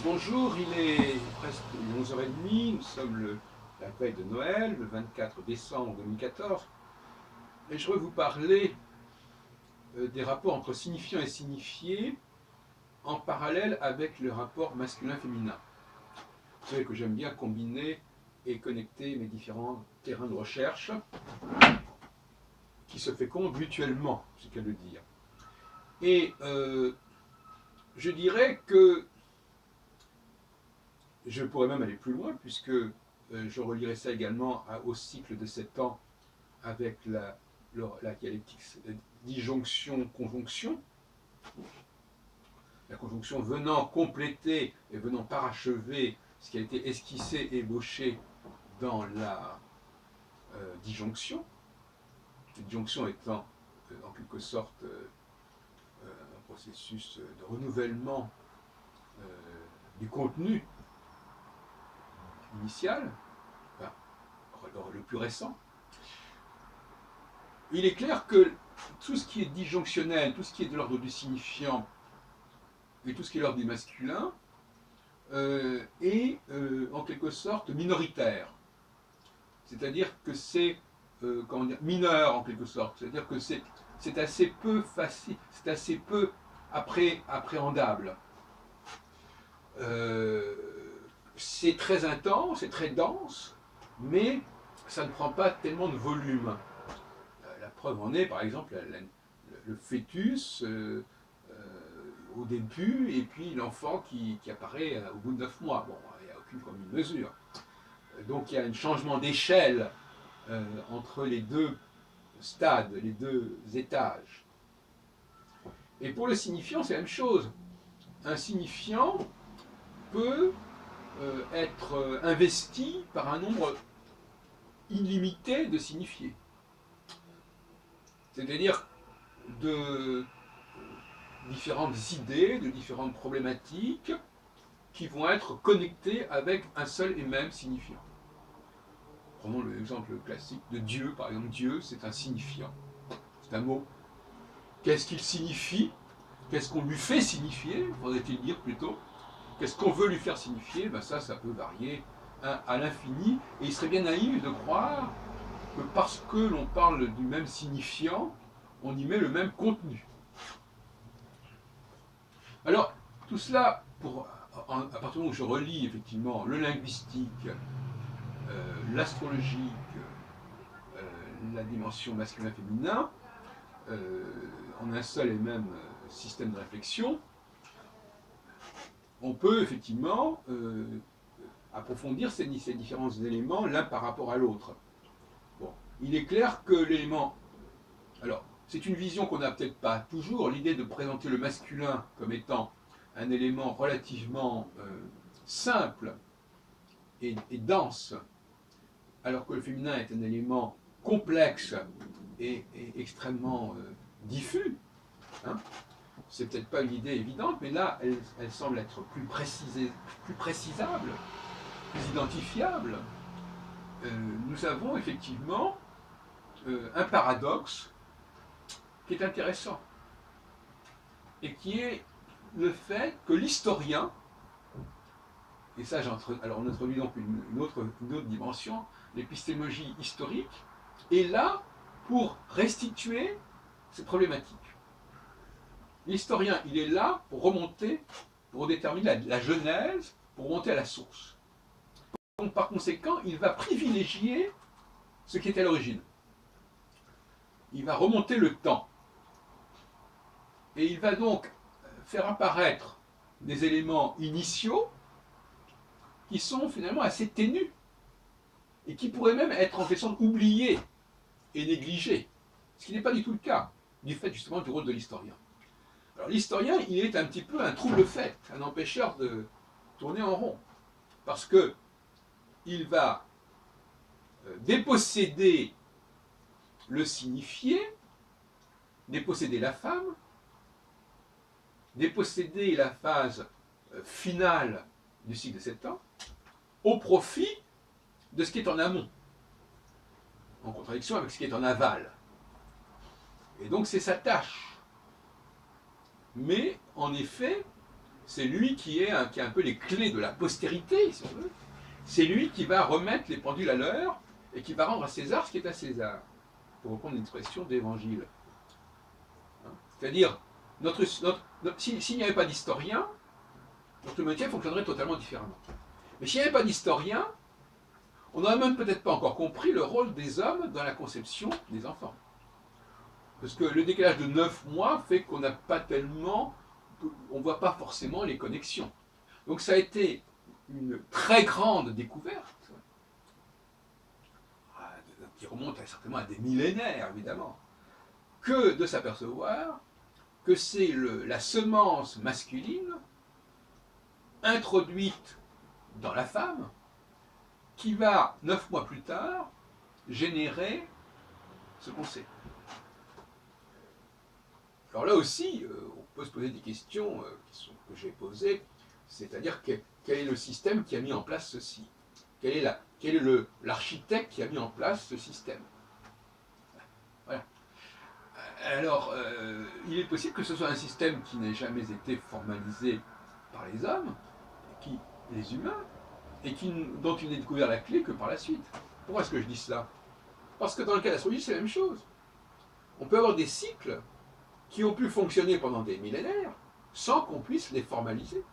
Bonjour, il est presque 11h30, nous sommes la veille de Noël, le 24 décembre 2014, et je voudrais vous parler des rapports entre signifiant et signifié en parallèle avec le rapport masculin-féminin. Vous savez que j'aime bien combiner et connecter mes différents terrains de recherche qui se fécondent mutuellement, c'est qu'à le dire. Et je dirais que je pourrais même aller plus loin, puisque je relierai ça également au cycle de 7 ans avec la dialectique disjonction-conjonction, la conjonction venant compléter et venant parachever ce qui a été esquissé et ébauché dans la disjonction, la disjonction étant en quelque sorte un processus de renouvellement du contenu initial, enfin, le plus récent. Il est clair que tout ce qui est disjonctionnel, tout ce qui est de l'ordre du signifiant et tout ce qui est de l'ordre du masculin est en quelque sorte minoritaire. C'est-à-dire que c'est mineur en quelque sorte. C'est-à-dire que c'est assez peu facile, c'est assez peu appréhendable. C'est très intense, c'est très dense, mais ça ne prend pas tellement de volume. La preuve en est, par exemple, le fœtus au début, et puis l'enfant qui apparaît au bout de 9 mois. Bon, il n'y a aucune commune mesure. Donc il y a un changement d'échelle entre les deux stades, les deux étages. Et pour le signifiant, c'est la même chose. Un signifiant peut être investi par un nombre illimité de signifiés. C'est-à-dire de différentes idées, de différentes problématiques qui vont être connectées avec un seul et même signifiant. Prenons l'exemple classique de Dieu, par exemple. Dieu, c'est un signifiant, c'est un mot. Qu'est-ce qu'il signifie? Qu'est-ce qu'on lui fait signifier, faudrait-il dire plutôt? Qu'est-ce qu'on veut lui faire signifier? Ben ça peut varier à l'infini, et il serait bien naïf de croire que parce que l'on parle du même signifiant, on y met le même contenu. Alors, tout cela, à partir du moment où je relie effectivement le linguistique, l'astrologique, la dimension masculin-féminin, en un seul et même système de réflexion, on peut effectivement approfondir ces différents éléments l'un par rapport à l'autre. Bon, il est clair que l'élément... Alors, c'est une vision qu'on n'a peut-être pas toujours, l'idée de présenter le masculin comme étant un élément relativement simple et dense, alors que le féminin est un élément complexe et extrêmement diffus. Hein. C'est peut-être pas une idée évidente, mais là, elle semble être plus précisable, plus identifiable. Nous avons effectivement un paradoxe qui est intéressant, et qui est le fait que l'historien, et ça alors on introduit donc une autre dimension, l'épistémologie historique, est là pour restituer ces problématiques. L'historien, il est là pour remonter, pour déterminer la genèse, pour remonter à la source. Donc par conséquent, il va privilégier ce qui est à l'origine. Il va remonter le temps. Et il va donc faire apparaître des éléments initiaux qui sont finalement assez ténus et qui pourraient même être en quelque sorte oubliés et négligés, ce qui n'est pas du tout le cas, du fait justement du rôle de l'historien. Alors l'historien, il est un petit peu un trouble-fête, un empêcheur de tourner en rond, parce que il va déposséder le signifié, déposséder la femme, déposséder la phase finale du cycle de 7 ans, au profit de ce qui est en amont, en contradiction avec ce qui est en aval. Et donc c'est sa tâche. Mais en effet, c'est lui qui a un peu les clés de la postérité, si on veut. C'est lui qui va remettre les pendules à l'heure et qui va rendre à César ce qui est à César, pour reprendre une expression d'évangile. Hein. C'est-à-dire, s'il n'y avait pas d'historien, notre métier fonctionnerait totalement différemment. Mais s'il n'y avait pas d'historien, on n'aurait même peut-être pas encore compris le rôle des hommes dans la conception des enfants. Parce que le décalage de 9 mois fait qu'on n'a pas tellement, on ne voit pas forcément les connexions. Donc ça a été une très grande découverte, qui remonte certainement à des millénaires, évidemment, que de s'apercevoir que c'est la semence masculine introduite dans la femme qui va, 9 mois plus tard, générer ce qu'on sait. Alors là aussi, on peut se poser des questions que j'ai posées, c'est-à-dire quel est le système qui a mis en place ceci? Quel est l'architecte qui a mis en place ce système? Voilà. Alors, il est possible que ce soit un système qui n'ait jamais été formalisé par les hommes, les humains, et dont il n'est découvert la clé que par la suite. Pourquoi est-ce que je dis cela? Parce que dans le cas de l'astrologie, c'est la même chose. On peut avoir des cycles qui ont pu fonctionner pendant des millénaires sans qu'on puisse les formaliser.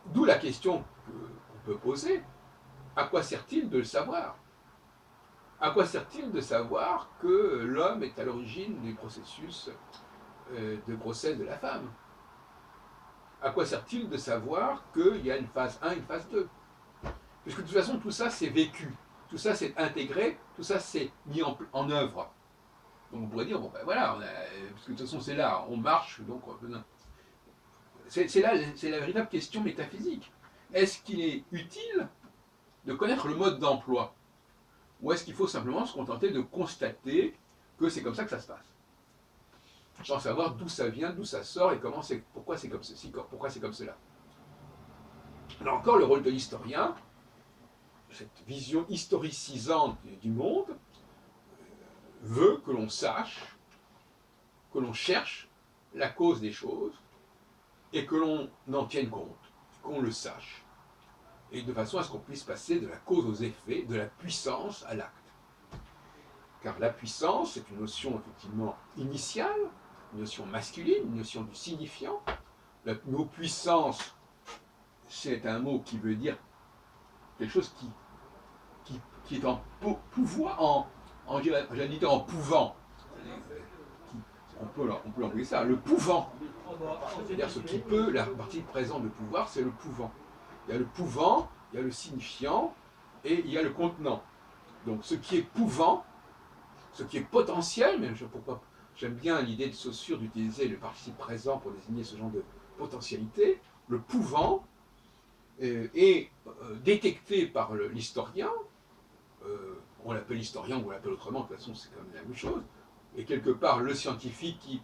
D'où la question qu'on peut poser, à quoi sert-il de le savoir? À quoi sert-il de savoir que l'homme est à l'origine du processus de grossesse de la femme? À quoi sert-il de savoir qu'il y a une phase 1 et une phase 2? Puisque de toute façon, tout ça c'est vécu, tout ça c'est intégré, tout ça c'est mis en œuvre. Donc on pourrait dire, bon ben voilà, parce que de toute façon c'est là, on marche, donc c'est la véritable question métaphysique. Est-ce qu'il est utile de connaître le mode d'emploi? Ou est-ce qu'il faut simplement se contenter de constater que c'est comme ça que ça se passe, sans savoir d'où ça vient, d'où ça sort et pourquoi c'est comme ceci, pourquoi c'est comme cela? Là encore, le rôle de l'historien, cette vision historicisante du monde, veut que l'on sache, que l'on cherche la cause des choses et que l'on en tienne compte, qu'on le sache, et de façon à ce qu'on puisse passer de la cause aux effets, de la puissance à l'acte. Car la puissance, c'est une notion effectivement initiale, une notion masculine, une notion du signifiant. Le mot puissance, c'est un mot qui veut dire quelque chose qui est en pouvoir, j'allais dire en pouvant. On peut l'employer ça, le pouvant. C'est-à-dire ce qui peut, la partie présente de pouvoir, c'est le pouvant. Il y a le pouvant, il y a le signifiant, et il y a le contenant. Donc ce qui est pouvant, ce qui est potentiel, mais pourquoi j'aime bien l'idée de Saussure d'utiliser le participe présent pour désigner ce genre de potentialité, le pouvant est détecté par l'historien, on l'appelle historien ou on l'appelle autrement, de toute façon c'est quand même la même chose, et quelque part le scientifique qui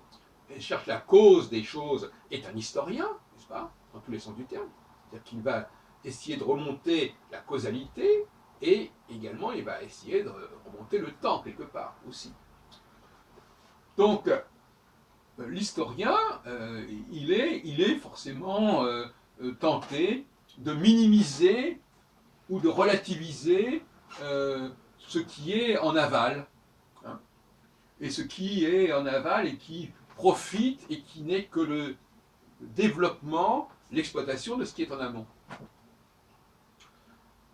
cherche la cause des choses est un historien, n'est-ce pas, dans tous les sens du terme, c'est-à-dire qu'il va essayer de remonter la causalité, et également il va essayer de remonter le temps quelque part aussi. Donc l'historien, il est forcément tenté de minimiser ou de relativiser ce qui est en aval, hein, et ce qui est en aval et qui profite et qui n'est que le développement, l'exploitation de ce qui est en amont.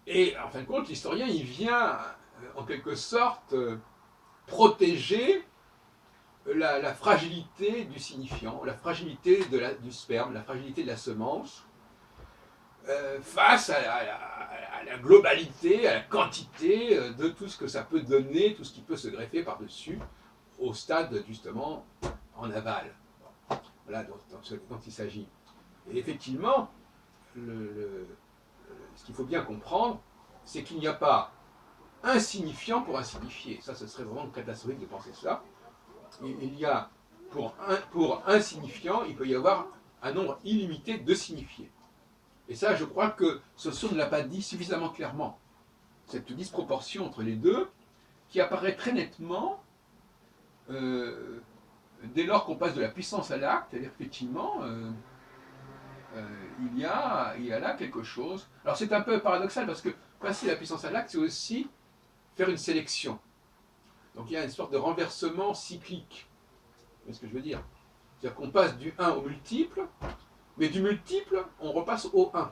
Et en fin de compte, l'historien, il vient en quelque sorte protéger la fragilité du signifiant, la fragilité du sperme, la fragilité de la semence, face à la globalité, à la quantité de tout ce que ça peut donner, tout ce qui peut se greffer par-dessus, au stade justement en aval. Voilà dont il s'agit. Et effectivement, ce qu'il faut bien comprendre, c'est qu'il n'y a pas un signifiant pour un signifié. Ça, ce serait vraiment catastrophique de penser cela. Il y a, pour un signifiant, il peut y avoir un nombre illimité de signifiés. Et ça, je crois que Saussure ne l'a pas dit suffisamment clairement. Cette disproportion entre les deux, qui apparaît très nettement dès lors qu'on passe de la puissance à l'acte, c'est-à-dire effectivement, il y a là quelque chose. Alors c'est un peu paradoxal parce que passer la puissance à l'acte, c'est aussi faire une sélection. Donc il y a une sorte de renversement cyclique. Vous voyez ce que je veux dire? C'est-à-dire qu'on passe du 1 au multiple, mais du multiple, on repasse au 1.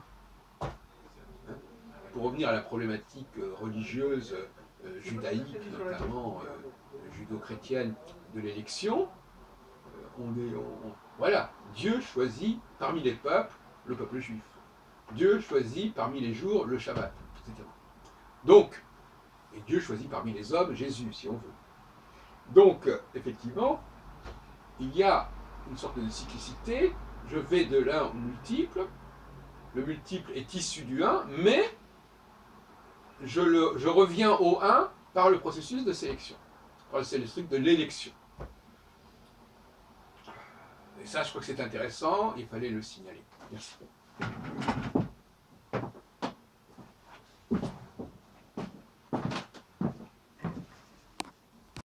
Pour revenir à la problématique religieuse, judaïque, notamment judo-chrétienne, de l'élection, voilà, Dieu choisit parmi les peuples le peuple juif. Dieu choisit parmi les jours le Shabbat, etc. Donc, et Dieu choisit parmi les hommes Jésus, si on veut. Donc, effectivement, il y a une sorte de cyclicité. Je vais de l'un au multiple. Le multiple est issu du 1, mais je reviens au 1 par le processus de sélection, par le truc de l'élection. Et ça, je crois que c'est intéressant, il fallait le signaler. Merci.